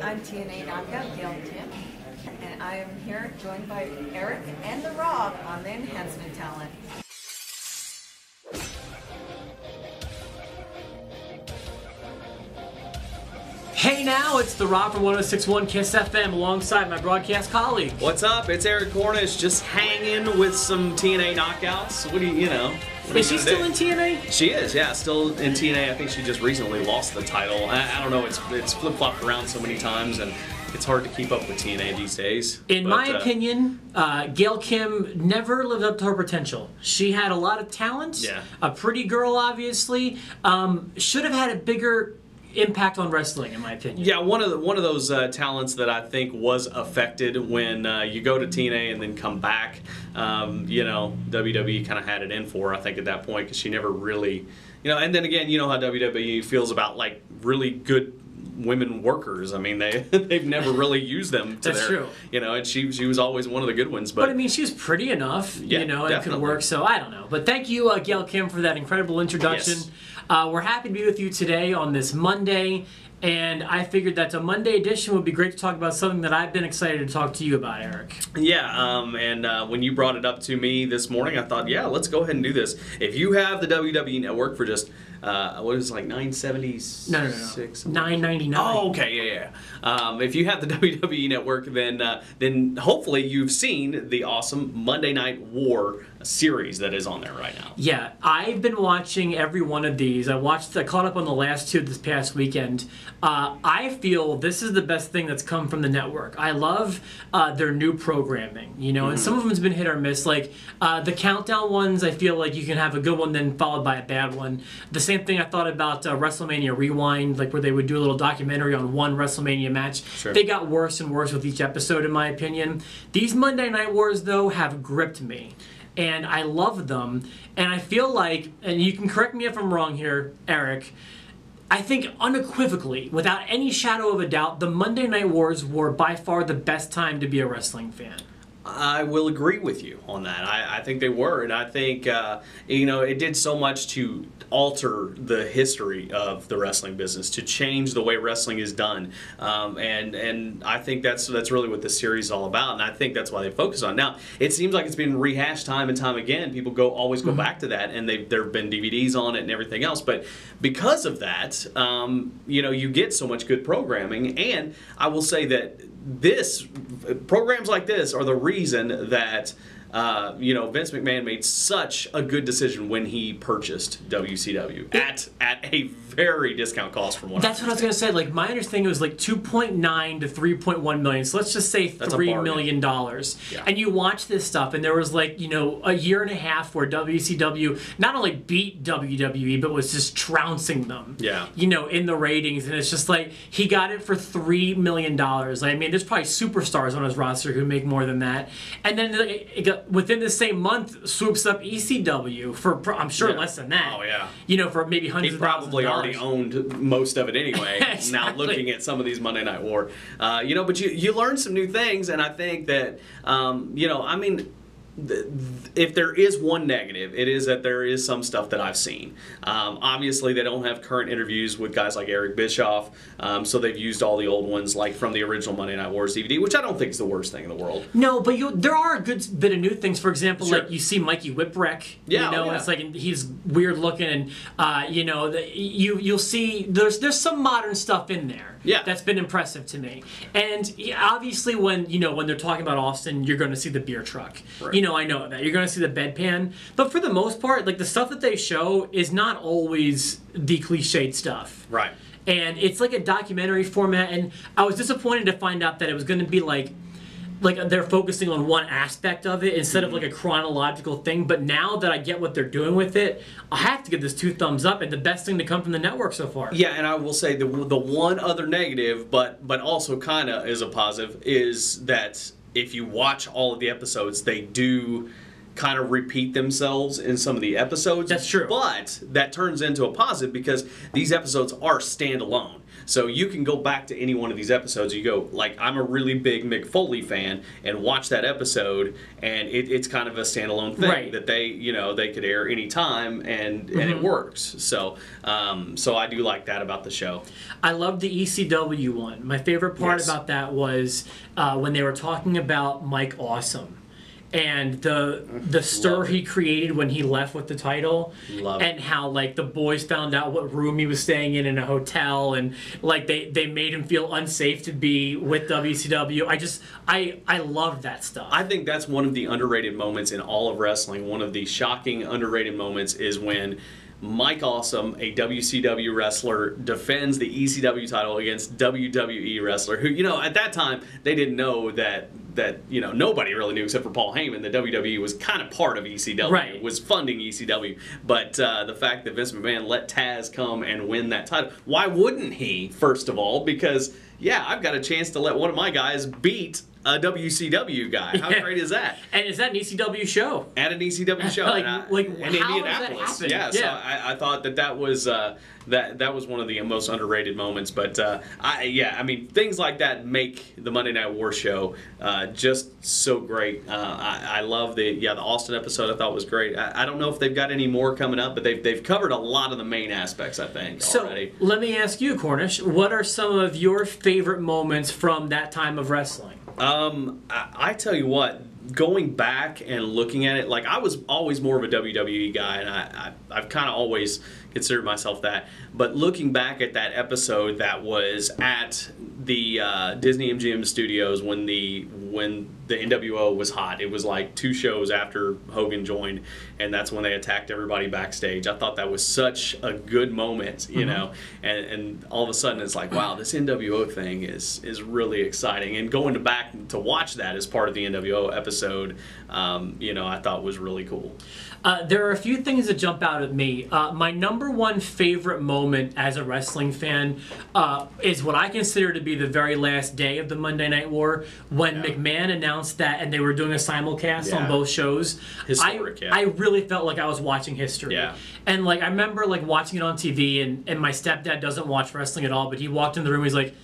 Hi, I'm TNA Knockout, Gail Kim, and I am here joined by Eric and the Rob on the Enhancement Talent. Hey now, it's the Rob from 106.1 KISS FM alongside my broadcast colleague. What's up? It's Eric Cornish, just hanging with some TNA knockouts. What do you know? Is she still in TNA? She is, yeah, still in TNA. I think she just recently lost the title. I don't know, it's flip-flopped around so many times, and it's hard to keep up with TNA these days. In my opinion, Gail Kim never lived up to her potential. She had a lot of talent, yeah. A pretty girl, obviously. Should have had a bigger impact on wrestling, in my opinion. Yeah, one of those talents that I think was affected when you go to TNA and then come back. You know, WWE kind of had it in for her, I think, at that point, because she never really, you know. And then again, you know how WWE feels about like really good women workers. I mean, they've never really used them to That's true. You know, and she was always one of the good ones. But I mean, she was pretty enough, yeah, you know, and definitely. could work. So I don't know. But thank you, Gail Kim, for that incredible introduction. Yes. We're happy to be with you today on this Monday, and I figured that a Monday edition would be great to talk about something that I've been excited to talk to you about, Eric. Yeah, and when you brought it up to me this morning, I thought, yeah, let's go ahead and do this. If you have the WWE Network for just what is it, like $9.76? No. $9.99. Oh, okay, yeah. If you have the WWE Network, then hopefully you've seen the awesome Monday Night War series that is on there right now. Yeah, I've been watching every one of these. I caught up on the last two this past weekend. I feel this is the best thing that's come from the network. I love their new programming, you know, and some of them's been hit or miss. Like the countdown ones, I feel like you can have a good one then followed by a bad one. The same thing I thought about WrestleMania Rewind, like where they would do a little documentary on one WrestleMania match. Sure. They got worse and worse with each episode, in my opinion. These Monday Night Wars, though, have gripped me. And I love them, and I feel like, and you can correct me if I'm wrong here, Eric, I think unequivocally, without any shadow of a doubt, the Monday Night Wars were by far the best time to be a wrestling fan. I will agree with you on that. I think they were, and I think you know, it did so much to alter the history of the wrestling business, to change the way wrestling is done, and I think that's really what this series is all about, and I think that's why they focus on it. Now, it seems like it's been rehashed time and time again. People always go back to that, and there have been DVDs on it and everything else. But because of that, you know, you get so much good programming, and I will say that programs like this are the reason that you know, Vince McMahon made such a good decision when he purchased WCW at a very discount cost from what That's what I was going to say. Like, my understanding was like 2.9 to 3.1 million. So let's just say $3 million. Yeah. And you watch this stuff, and there was like, you know, a year and a half where WCW not only beat WWE, but was just trouncing them. Yeah. You know, in the ratings. And it's just like, he got it for $3 million. I mean, there's probably superstars on his roster who make more than that. And then within the same month, swoops up ECW for, I'm sure, less than that. Oh, yeah. You know, for maybe hundreds of thousands of dollars. He probably already owned most of it anyway. Exactly. Now looking at some of these Monday Night War. You know, but you learn some new things, and I think that, you know, I mean, if there is one negative, it is that there is some stuff that I've seen. Obviously, they don't have current interviews with guys like Eric Bischoff, so they've used all the old ones, like from the original Monday Night Wars DVD, which I don't think is the worst thing in the world. No, but there are a good bit of new things. For example, Sure. like you see Mikey Whipwreck. Yeah, you know, it's like he's weird looking, and you know, you'll see there's some modern stuff in there. Yeah. That's been impressive to me. And obviously, when they're talking about Austin, you're going to see the beer truck. Right. You know, I know that. You're going to see the bedpan. But for the most part, like, the stuff that they show is not always the cliched stuff. Right. And it's like a documentary format, and I was disappointed to find out that it was going to be like they're focusing on one aspect of it instead of like a chronological thing. But now that I get what they're doing with it, I have to give this 2 thumbs up, and the best thing to come from the network so far. Yeah, and I will say the one other negative, but also kind of is a positive, is that if you watch all of the episodes, they do kind of repeat themselves in some of the episodes. That's true. But that turns into a positive because these episodes are standalone. So you can go back to any one of these episodes. You go, like, I'm a really big Mick Foley fan, and watch that episode, and it's kind of a standalone thing that they, you know, they could air anytime, and it works. So so I do like that about the show. I love the ECW one. My favorite part about that was when they were talking about Mike Awesome and the stir he created when he left with the title, and how like the boys found out what room he was staying in a hotel, and like they made him feel unsafe to be with WCW. I love that stuff. I think that's one of the underrated moments in all of wrestling. One of the shocking underrated moments is when Mike Awesome, a WCW wrestler, defends the ECW title against WWE wrestler who, you know, at that time they didn't know that you know, nobody really knew except for Paul Heyman that WWE was kind of part of ECW, was funding ECW. But the fact that Vince McMahon let Taz come and win that title, why wouldn't he? First of all, because I've got a chance to let one of my guys beat a WCW guy. How great is that? And is that an ECW show? At an ECW show, like in how Indianapolis. Does that happen? So I thought that was that was one of the most underrated moments. But I mean, things like that make the Monday Night War show just so great. I love the Austin episode. I thought was great. I don't know if they've got any more coming up, but they've covered a lot of the main aspects, I think, already. So let me ask you, Cornish, what are some of your favorite moments from that time of wrestling? I tell you what, going back and looking at it, like I was always more of a WWE guy, and I've kind of always considered myself that. But looking back at that episode that was at the Disney MGM Studios when the NWO was hot, it was like 2 shows after Hogan joined, and that's when they attacked everybody backstage. I thought that was such a good moment, you know, and all of a sudden it's like, wow, this NWO thing is really exciting. And going back to watch that as part of the NWO episode, you know, I thought was really cool. There are a few things that jump out at me. My number one favorite moment as a wrestling fan is what I consider to be the very last day of the Monday Night War, when McMahon announced that, and they were doing a simulcast on both shows. Historic, I really felt like I was watching history. And like I remember like watching it on TV, and my stepdad doesn't watch wrestling at all, but he walked in the room, he's like,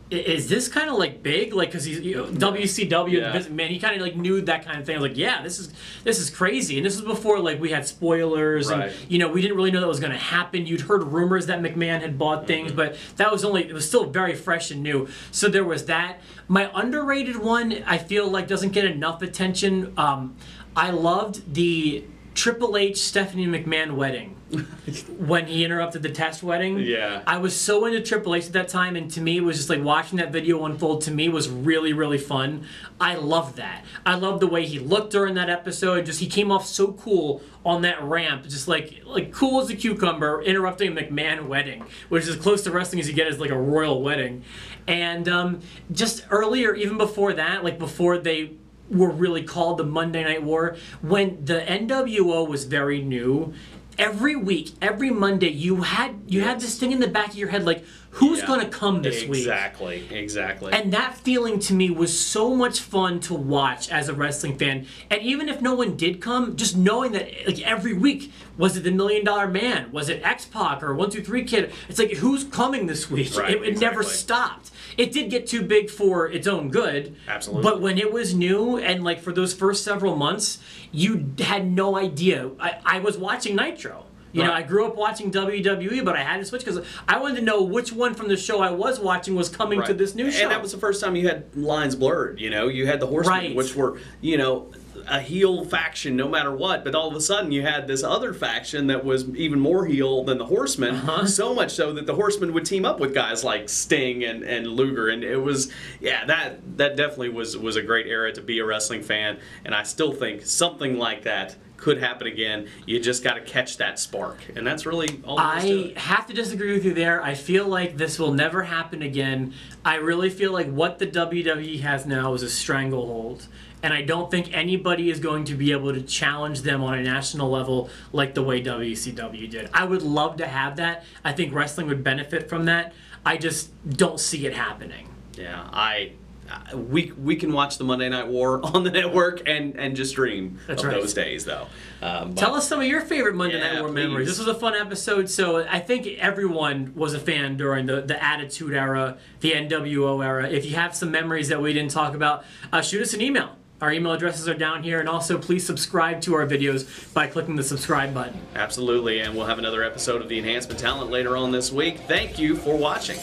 is this kind of like big? Like, because he's WCW, man, he kind of like knew that kind of thing. I was like, yeah, this is crazy. And this was before like we had spoilers, and you know, we didn't really know that was going to happen. You'd heard rumors that McMahon had bought things, but that was it was still very fresh and new. So there was that. My underrated one, I feel like doesn't get enough attention. I loved the Triple H Stephanie McMahon wedding. When he interrupted the test wedding. I was so into Triple H at that time, and to me it was just like watching that video unfold to me was really, really fun. I loved that. I loved the way he looked during that episode. Just he came off so cool on that ramp, just like cool as a cucumber, interrupting a McMahon wedding, which is as close to wrestling as you get as like a royal wedding. And just earlier, even before that, like before they were really called the Monday Night War, when the NWO was very new, every week, every Monday, you had this thing in the back of your head, like, who's going to come this week? Exactly. And that feeling to me was so much fun to watch as a wrestling fan. And even if no one did come, just knowing that like every week, was it the $1 Million Man? Was it X-Pac or 1-2-3 Kid? It's like, who's coming this week? It never stopped. It did get too big for its own good. Absolutely. But when it was new, and like for those first several months, you had no idea. I was watching Nitro. You know, I grew up watching WWE, but I had to switch because I wanted to know which one from the show I was watching was coming to this new show. And that was the first time you had lines blurred, you know. You had the Horsemen, which were, you know, a heel faction no matter what, but all of a sudden you had this other faction that was even more heel than the Horsemen, so much so that the Horsemen would team up with guys like Sting and Luger, and it was, that definitely was a great era to be a wrestling fan, and I still think something like that could happen again. You just got to catch that spark, and that's really all there is to it. I have to disagree with you there. I feel like this will never happen again. I really feel like what the WWE has now is a stranglehold, and I don't think anybody is going to be able to challenge them on a national level like the way WCW did. I would love to have that. I think wrestling would benefit from that. I just don't see it happening. Yeah, we can watch the Monday Night War on the network and just dream That's of right. those days, though. Tell us some of your favorite Monday Night War memories. please. This was a fun episode, so I think everyone was a fan during the Attitude Era, the NWO era. If you have some memories that we didn't talk about, shoot us an email. Our email addresses are down here, and also please subscribe to our videos by clicking the subscribe button. Absolutely, and we'll have another episode of the Enhancement Talent later on this week. Thank you for watching.